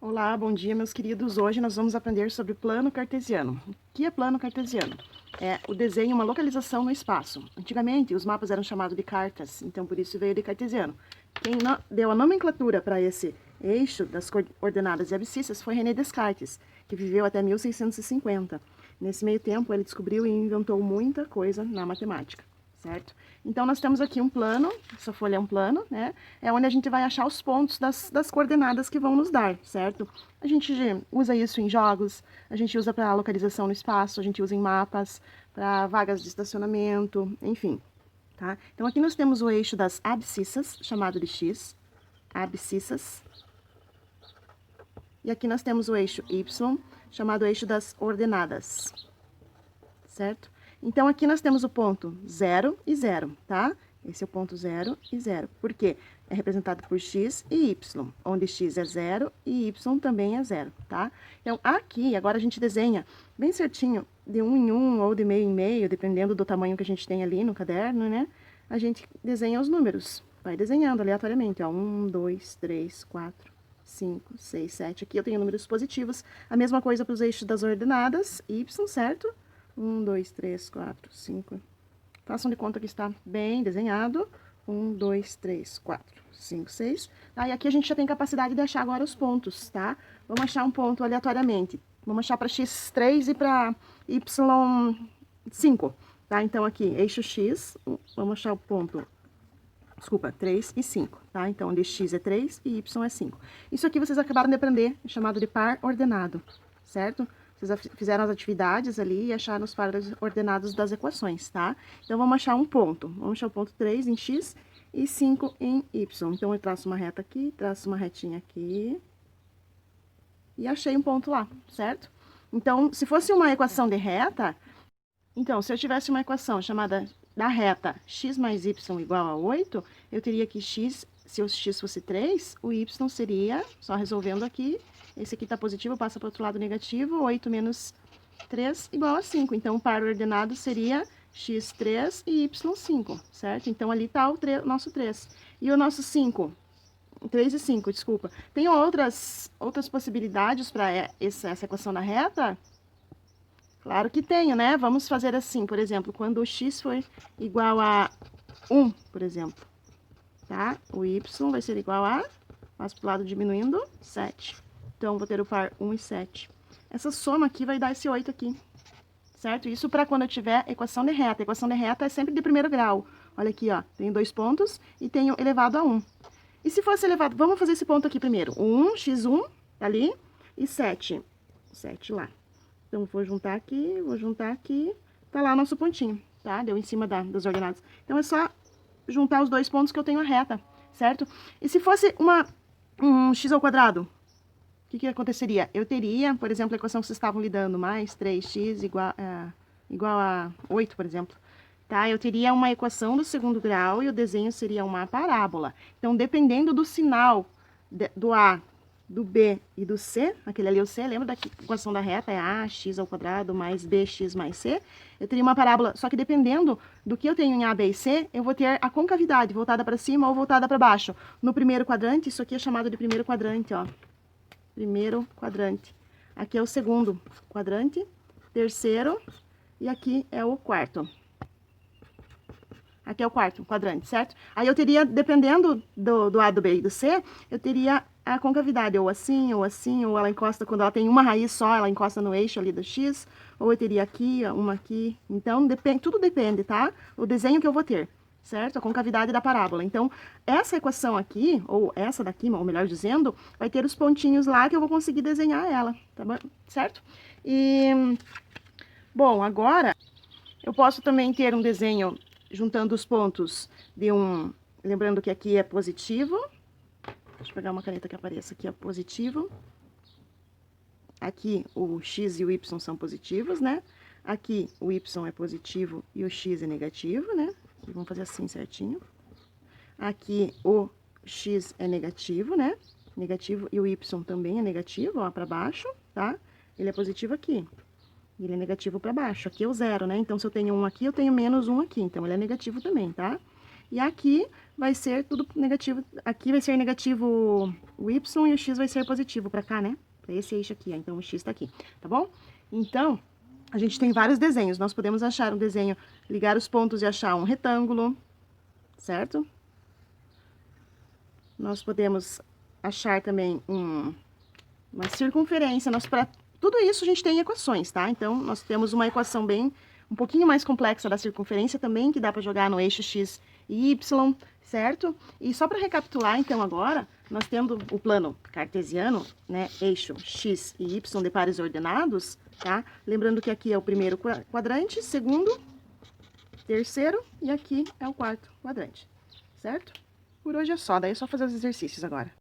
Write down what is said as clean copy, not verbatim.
Olá, bom dia, meus queridos. Hoje nós vamos aprender sobre plano cartesiano. O que é plano cartesiano? É o desenho, uma localização no espaço. Antigamente, os mapas eram chamados de cartas, então por isso veio de cartesiano. Quem deu a nomenclatura para esse eixo das coordenadas e abscissas foi René Descartes, que viveu até 1650. Nesse meio tempo, ele descobriu e inventou muita coisa na matemática, certo? Então, nós temos aqui um plano, essa folha é um plano, né? É onde a gente vai achar os pontos das coordenadas que vão nos dar, certo? A gente usa isso em jogos, a gente usa para localização no espaço, a gente usa em mapas, para vagas de estacionamento, enfim, tá? Então, aqui nós temos o eixo das abscissas, chamado de x, abscissas. E aqui nós temos o eixo y, chamado eixo das ordenadas, certo? Então, aqui nós temos o ponto 0 e 0, tá? Esse é o ponto 0 e 0. Por quê? É representado por x e y, onde x é 0 e y também é 0, tá? Então, aqui, agora a gente desenha bem certinho, de 1 em 1 ou de meio em meio, dependendo do tamanho que a gente tem ali no caderno, né? A gente desenha os números, vai desenhando aleatoriamente, ó. 1, 2, 3, 4, 5, 6, 7. Aqui eu tenho números positivos. A mesma coisa para os eixos das ordenadas, y, certo? 1, 2, 3, 4, 5. Façam de conta que está bem desenhado. 1, 2, 3, 4, 5, 6. Aí aqui a gente já tem capacidade de achar agora os pontos, tá? Vamos achar um ponto aleatoriamente. Vamos achar para x3 e para y5, tá? Então aqui, eixo x, vamos achar o ponto, desculpa, 3 e 5, tá? Então, onde x é 3 e y é 5. Isso aqui vocês acabaram de aprender, é chamado de par ordenado, certo? Vocês fizeram as atividades ali e acharam os pares ordenados das equações, tá? Então, vamos achar um ponto. Vamos achar o ponto 3 em x e 5 em y. Então, eu traço uma reta aqui, traço uma retinha aqui. E achei um ponto lá, certo? Então, se fosse uma equação de reta, então, se eu tivesse uma equação chamada da reta x mais y igual a 8, eu teria que x, se o x fosse 3, o y seria, só resolvendo aqui, esse aqui está positivo, passa para o outro lado negativo, 8 menos 3 igual a 5. Então, o par ordenado seria x3 e y5, certo? Então, ali está o nosso 3. E o nosso 5? 3 e 5, desculpa. Tem outras possibilidades para essa equação da reta? Claro que tenho, né? Vamos fazer assim, por exemplo, quando o x for igual a 1, por exemplo, tá? O y vai ser igual a, passo para o lado diminuindo, 7. Então, vou ter o par 1 e 7. Essa soma aqui vai dar esse 8 aqui, certo? Isso para quando eu tiver equação de reta. A equação de reta é sempre de primeiro grau. Olha aqui, ó, tenho 2 pontos e tenho elevado a 1. E se fosse elevado, vamos fazer esse ponto aqui primeiro. 1, x1, tá ali, e 7. 7 lá. Então, vou juntar aqui, tá lá nosso pontinho, tá? Deu em cima das ordenadas. Então, é só juntar os dois pontos que eu tenho a reta, certo? E se fosse um x ao quadrado, o que aconteceria? Eu teria, por exemplo, a equação que vocês estavam lidando, mais 3x igual a 8, por exemplo. Tá? Eu teria uma equação do segundo grau e o desenho seria uma parábola. Então, dependendo do sinal do A, do B e do C, aquele ali é o C, lembra da equação da reta? É ax ao quadrado mais bx mais c. Eu teria uma parábola, só que dependendo do que eu tenho em A, B e C, eu vou ter a concavidade voltada para cima ou voltada para baixo. No primeiro quadrante, isso aqui é chamado de primeiro quadrante, ó. Primeiro quadrante. Aqui é o segundo quadrante, terceiro, e aqui é o quarto. Aqui é o quarto quadrante, certo? Aí eu teria, dependendo do A, do B e do C, eu teria a concavidade, ou assim, ou ela encosta, quando ela tem uma raiz só, ela encosta no eixo ali do X, ou eu teria aqui, uma aqui. Então, tudo depende, tá? O desenho que eu vou ter, certo? A concavidade da parábola. Então, essa equação aqui, ou essa daqui, ou melhor dizendo, vai ter os pontinhos lá que eu vou conseguir desenhar ela, tá bom? Certo? E, bom, agora, eu posso também ter um desenho juntando os pontos de um... Lembrando que aqui é positivo. Deixa eu pegar uma caneta que apareça aqui, ó, positivo. Aqui o x e o y são positivos, né? Aqui o y é positivo e o x é negativo, né? Aqui, vamos fazer assim certinho. Aqui o x é negativo, né? Negativo e o y também é negativo, ó, para baixo, tá? Ele é positivo aqui. Ele é negativo para baixo. Aqui é o 0, né? Então, se eu tenho 1 aqui, eu tenho menos 1 aqui. Então, ele é negativo também, tá? E aqui vai ser tudo negativo, aqui vai ser negativo o y e o x vai ser positivo pra cá, né? Pra esse eixo aqui, ó. Então o x tá aqui, tá bom? Então, a gente tem vários desenhos. Nós podemos achar um desenho, ligar os pontos e achar um retângulo, certo? Nós podemos achar também uma circunferência. Para tudo isso a gente tem equações, tá? Então, nós temos uma equação um pouquinho mais complexa da circunferência também, que dá para jogar no eixo x e y, certo? E só para recapitular, então, agora, nós tendo o plano cartesiano, né, eixo x e y de pares ordenados, tá? Lembrando que aqui é o primeiro quadrante, segundo, terceiro e aqui é o quarto quadrante, certo? Por hoje é só, daí é só fazer os exercícios agora.